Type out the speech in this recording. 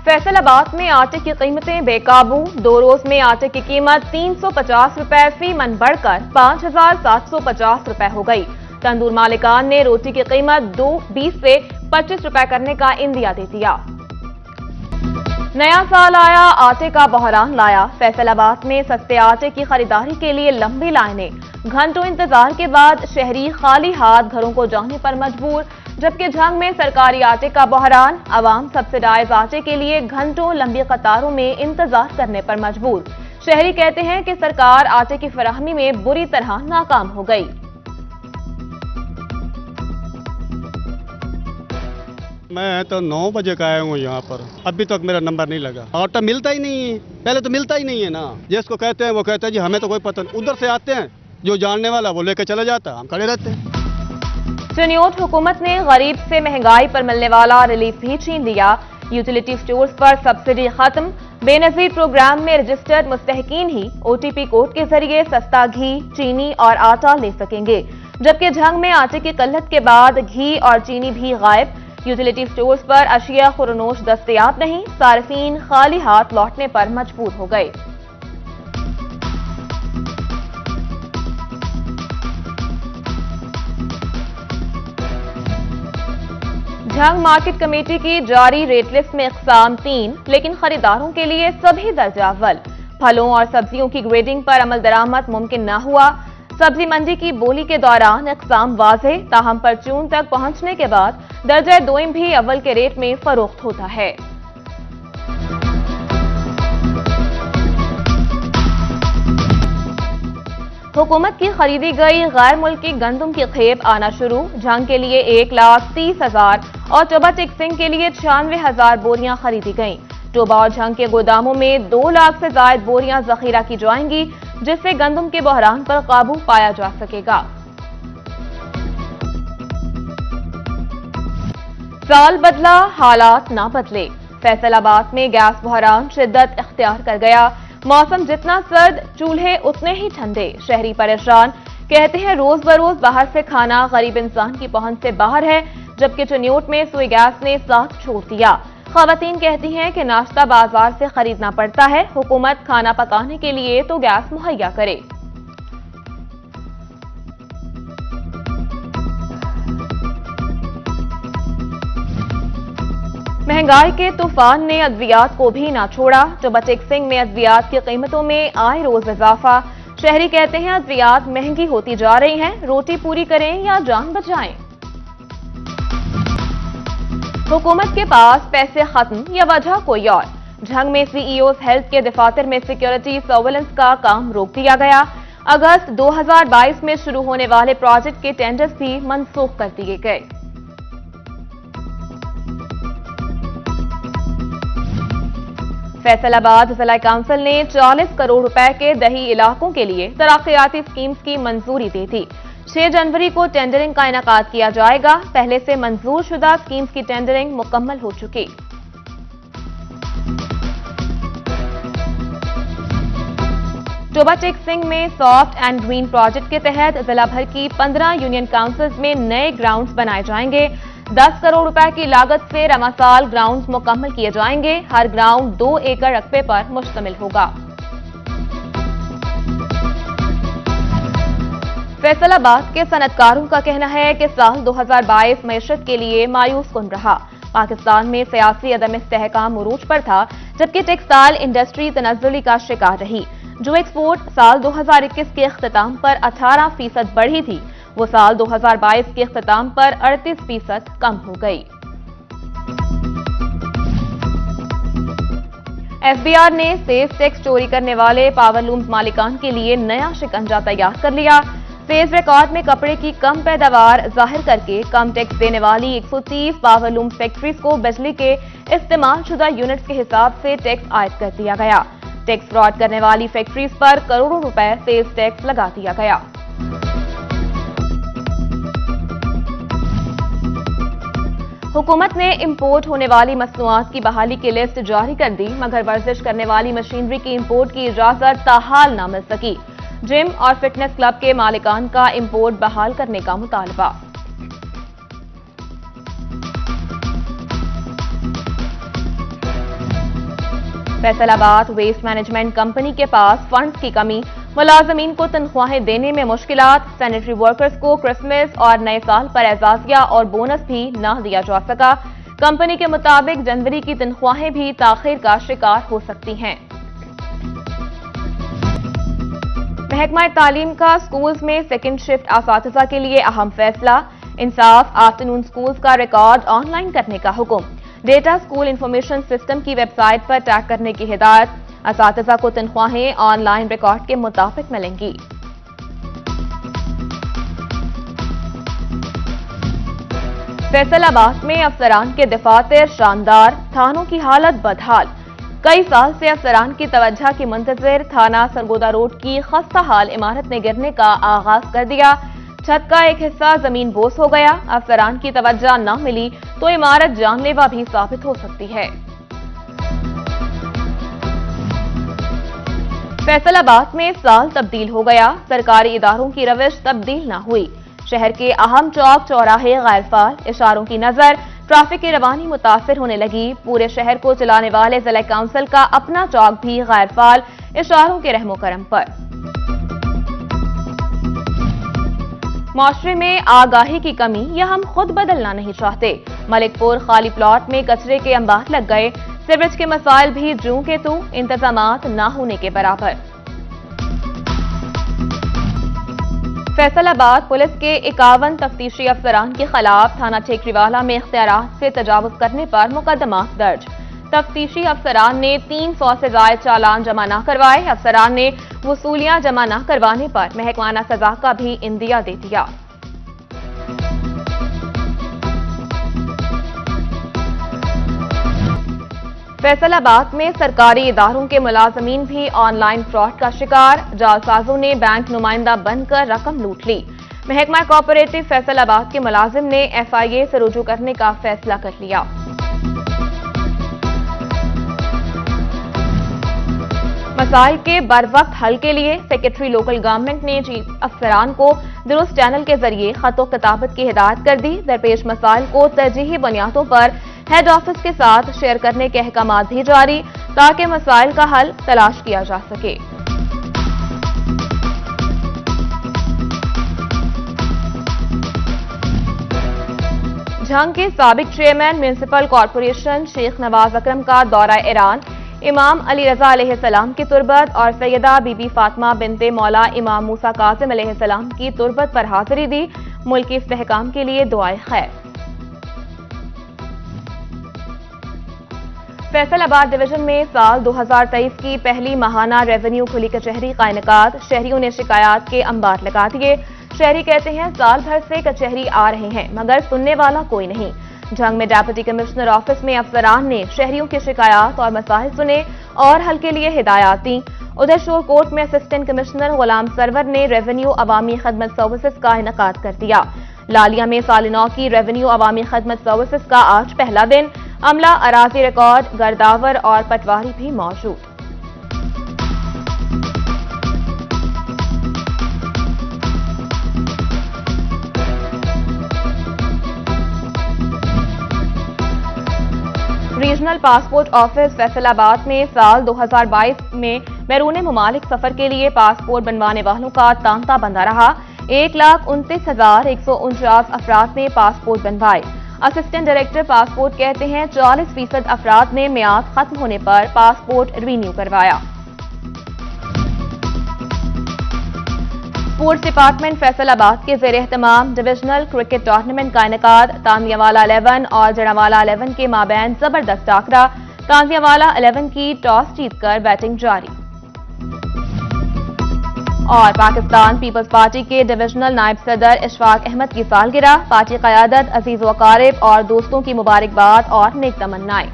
फैसलाबाद में आटे की कीमतें बेकाबू। 2 रोज में आटे की कीमत 350 रुपए फी मन बढ़कर 5,750 रुपए हो गई। तंदूर मालिकान ने रोटी की कीमत 2.20 से 25 रुपए करने का इंदिया दे दिया। नया साल आया, आटे का बहरान लाया। फैसलाबाद में सस्ते आटे की खरीदारी के लिए लंबी लाइनें। घंटों इंतजार के बाद शहरी खाली हाथ घरों को जाने पर मजबूर। जबकि झंग में सरकारी आटे का बहरान, आवाम सब्सिडाइज आटे के लिए घंटों लंबी कतारों में इंतजार करने पर मजबूर। शहरी कहते हैं कि सरकार आटे की फराहमी में बुरी तरह नाकाम हो गई। मैं तो 9 बजे का आया हूँ यहाँ पर, अभी तक मेरा नंबर नहीं लगा। आटा मिलता ही नहीं है, पहले तो मिलता ही नहीं है ना। जिसको कहते हैं वो कहते हैं जी हमें तो कोई पता नहीं। उधर से आते हैं, जो जानने वाला वो लेकर चला जाता है, हम खड़े रहते हैं। चनियोट हुकूमत ने गरीब से महंगाई पर मिलने वाला रिलीफ भी छीन लिया। यूटिलिटी स्टोर्स पर सब्सिडी खत्म। बेनजीर प्रोग्राम में रजिस्टर्ड मुस्तहकीन ही OTP कोड के जरिए सस्ता घी, चीनी और आटा ले सकेंगे। जबकि झंग में आटे की किल्लत के बाद घी और चीनी भी गायब। यूटिलिटी स्टोर्स पर अशिया खुरनोश दस्तयाब नहीं। सार्फिन खाली हाथ लौटने पर मजबूर हो गए। झंग मार्केट कमेटी की जारी रेट लिस्ट में इक़साम 3, लेकिन खरीदारों के लिए सभी दर्जा अव्वल। फलों और सब्जियों की ग्रेडिंग पर अमल दरामद मुमकिन न हुआ। सब्जी मंडी की बोली के दौरान इक़साम वाज़े, ताहम परचून तक पहुंचने के बाद दर्जा दोइम भी अव्वल के रेट में फरोख्त होता है। हुकूमत की खरीदी गई गैर मुल्की गंदम की खेप आना शुरू। झंग के लिए 1,30,000 और टोबा टिक सिंह के लिए 96,000 बोरियां खरीदी गईं। टोबा और झंग के गोदामों में 2 लाख से ज्यादा बोरियां जखीरा की जाएंगी, जिससे गंदम के बहरान पर काबू पाया जा सकेगा। साल बदला, हालात ना बदले। फैसलाबाद में गैस बहरान शिद्दत इख्तियार कर गया। मौसम जितना सर्द, चूल्हे उतने ही ठंडे। शहरी परेशान, कहते हैं रोज बरोज बाहर से खाना गरीब इंसान की पहुंच से बाहर है। जबकि चनियोट में सुई गैस ने साथ छोड़ दिया। खवातीन कहती हैं कि नाश्ता बाजार से खरीदना पड़ता है। हुकूमत खाना पकाने के लिए तो गैस मुहैया करे। महंगाई के तूफान ने अद्वियात को भी ना छोड़ा। टोबा टिक सिंह में अद्वियात की कीमतों में आए रोज इजाफा। शहरी कहते हैं अद्वियात महंगी होती जा रही हैं, रोटी पूरी करें या जान बचाएं। हुकूमत के पास पैसे खत्म या वजह कोई और। झंग में CEOs हेल्थ के दफातर में सिक्योरिटी सर्वेलेंस का काम रोक दिया गया। अगस्त 2022 में शुरू होने वाले प्रोजेक्ट के टेंडर्स भी मनसूख कर दिए गए। फैसलाबाद जिला काउंसिल ने 40 करोड़ रुपए के दही इलाकों के लिए तरक्याती स्कीम्स की मंजूरी दी थी। 6 जनवरी को टेंडरिंग का इनेकाद किया जाएगा। पहले से मंजूर शुदा स्कीम्स की टेंडरिंग मुकम्मल हो चुकी। टोबा टिक सिंह में सॉफ्ट एंड ग्रीन प्रोजेक्ट के तहत जिला भर की 15 यूनियन काउंसिल्स में नए ग्राउंड्स बनाए जाएंगे। 10 करोड़ रुपए की लागत से रमासाल ग्राउंड्स मुकम्मल किए जाएंगे। हर ग्राउंड 2 एकड़ रकबे पर मुश्तमिल होगा। फैसलाबाद के सनतकारों का कहना है कि साल 2022 मईशत के लिए मायूस कुन रहा। पाकिस्तान में सियासी अदम इस्तेहकाम उरूज पर था, जबकि टेक्सटाइल इंडस्ट्री तनज़्ज़ुली का शिकार रही। जो एक्सपोर्ट साल 2021 के इख्तिताम पर 18% बढ़ी थी, वो साल 2022 के इख्तिताम पर 38% कम हो गई। FBI ने सेज टैक्स चोरी करने वाले पावर लूम्स मालिकान के लिए नया शिकंजा तैयार कर लिया। सेज रिकॉर्ड में कपड़े की कम पैदावार जाहिर करके कम टैक्स देने वाली 130 पावर लूम्स फैक्ट्रीज को बिजली के इस्तेमाल शुदा यूनिट्स के हिसाब से टैक्स आयद कर दिया गया। टैक्स फ्रॉड करने वाली फैक्ट्रीज पर करोड़ों रुपए सेज टैक्स लगा दिया गया। हुकूमत ने इंपोर्ट होने वाली मसनूआत की बहाली की लिस्ट जारी कर दी, मगर वर्जिश करने वाली मशीनरी की इंपोर्ट की इजाजत ताहाल न मिल सकी। जिम और फिटनेस क्लब के मालिकान का इंपोर्ट बहाल करने का मुतालबा। फैसलाबाद वेस्ट मैनेजमेंट कंपनी के पास फंड्स की कमी, मुलाजमीन को तनख्वाहें देने में मुश्किलात, सैनिटरी वर्कर्स को क्रिसमस और नए साल पर एजाजिया और बोनस भी न दिया जा सका। कंपनी के मुताबिक जनवरी की तनख्वाहें भी ताखिर का शिकार हो सकती हैं। महकमा तालीम का स्कूल्स में सेकेंड शिफ्ट असातिज़ा के लिए अहम फैसला, इंसाफ आफ्टरनून स्कूल्स का रिकॉर्ड ऑनलाइन करने का हुक्म, डेटा स्कूल इंफॉर्मेशन सिस्टम की वेबसाइट पर टैग करने की हिदायत, असातिज़ा को तनख्वाहें ऑनलाइन रिकॉर्ड के मुताबिक मिलेंगी। फैसलाबाद में अफसरान के दफातर शानदार, थानों की हालत बदहाल। कई साल से अफसरान की तवज्जो की मुंतजिर थाना सरगोदा रोड की खस्ता हाल इमारत ने गिरने का आगाज कर दिया। छत का एक हिस्सा जमीन बोस हो गया। अफसरान की तवज्जो न मिली तो इमारत जानलेवा भी साबित हो सकती है। फैसलाबाद में साल तब्दील हो गया, सरकारी इदारों की रविश तब्दील न हुई। शहर के अहम चौक चौराहे गैरफाल, इशारों की नजर, ट्रैफिक की रवानी मुतासिर होने लगी। पूरे शहर को चलाने वाले जिला काउंसिल का अपना चौक भी गैरफाल, इशारों के रहमो करम पर। माशरे में आगाही की कमी, यह हम खुद बदलना नहीं चाहते। मलिकपुर खाली प्लॉट में कचरे के अंबार लग गए, सीवरेज के मसाइल भी जूं के तू, इंतजामात न होने के बराबर। फैसलाबाद पुलिस के 51 तफ्तीशी अफसरान के खिलाफ थाना ठेकरीवाला में इख्तियारात से तजावुज करने पर मुकदमा दर्ज। तफ्तीशी अफसरान ने 300 से ज्यादा चालान जमा न करवाए। अफसरान ने वसूलियां जमा न करवाने पर महकमाना सजा का भी इंदिया दे दिया। फैसलाबाद में सरकारी इदारों के मुलाजमीन भी ऑनलाइन फ्रॉड का शिकार, जालसाजों ने बैंक नुमाइंदा बनकर रकम लूट ली। महकमा कोऑपरेटिव फैसलाबाद के मुलाजिम ने FIA से रुजू करने का फैसला कर लिया। मसाइल के बरवक्त हल के लिए सेक्रेटरी लोकल गवर्नमेंट ने चीफ अफसरान को दुरुस्त चैनल के जरिए खतो किताबत की हिदायत कर दी। दरपेश मसाइल को तरजीही बुनियादों पर हेड ऑफिस के साथ शेयर करने के अहकाम भी जारी, ताकि मसाइल का हल तलाश किया जा सके। झंग के साबिक chairman municipal corporation Sheikh Nawaz Akram का दौरा ईरान, इमाम अली रजा अलैहिस्सलाम की तुरबत और सैयदा बीबी फातिमा बिनते मौला इमाम मूसा कासिम अलैहिस्सलाम की तुरबत पर हाजिरी दी। मुल्क के इस्तेहकाम के लिए दुआए खैर। फैसलाबाद डिवीजन में साल 2023 की पहली माहाना रेवेन्यू खुली कचहरी का इनेकाद, शहरियों ने शिकायत के अंबार लगा दिए। शहरी कहते हैं साल भर से कचहरी आ रहे हैं मगर सुनने वाला कोई नहीं। झंग में डेप्यूटी कमिश्नर ऑफिस में अफसरान ने शहरियों की शिकायत और मसाइल सुने और हल के लिए हिदायत दी। उधर शोरकोट में असिस्टेंट कमिश्नर गुलाम सरवर ने रेवेन्यू अवामी खदमत सर्विसेज का इनेकाद कर दिया। लालिया में साल 9 की रेवेन्यू अवामी खदमत सर्विसेज का आज पहला दिन, अमला, अराजी रिकॉर्ड, गर्दावर और पटवारी भी मौजूद। रीजनल पासपोर्ट ऑफिस फैसलाबाद में साल 2022 में बैरून मुमालिक सफर के लिए पासपोर्ट बनवाने वालों का तांता बंधा रहा। 1,29,149 अफराद ने पासपोर्ट बनवाए। असिस्टेंट डायरेक्टर पासपोर्ट कहते हैं 40% अफराद ने मियाद खत्म होने पर पासपोर्ट रिन्यू करवाया। स्पोर्ट्स डिपार्टमेंट फैसलाबाद के ज़ेर एहतमाम डिविजनल क्रिकेट टूर्नामेंट का इनेकाद, तांदियावाला 11 और जड़ावाला 11 के माबैन जबरदस्त टाकरा, तांदियावाला 11 की टॉस जीतकर बैटिंग जारी। और पाकिस्तान पीपल्स पार्टी के डिविजनल नायब सदर इशफाक अहमद की सालगिरह, पार्टी क़यादत, अजीज़ व अकारिब और दोस्तों की मुबारकबाद और नेक तमन्नाएं।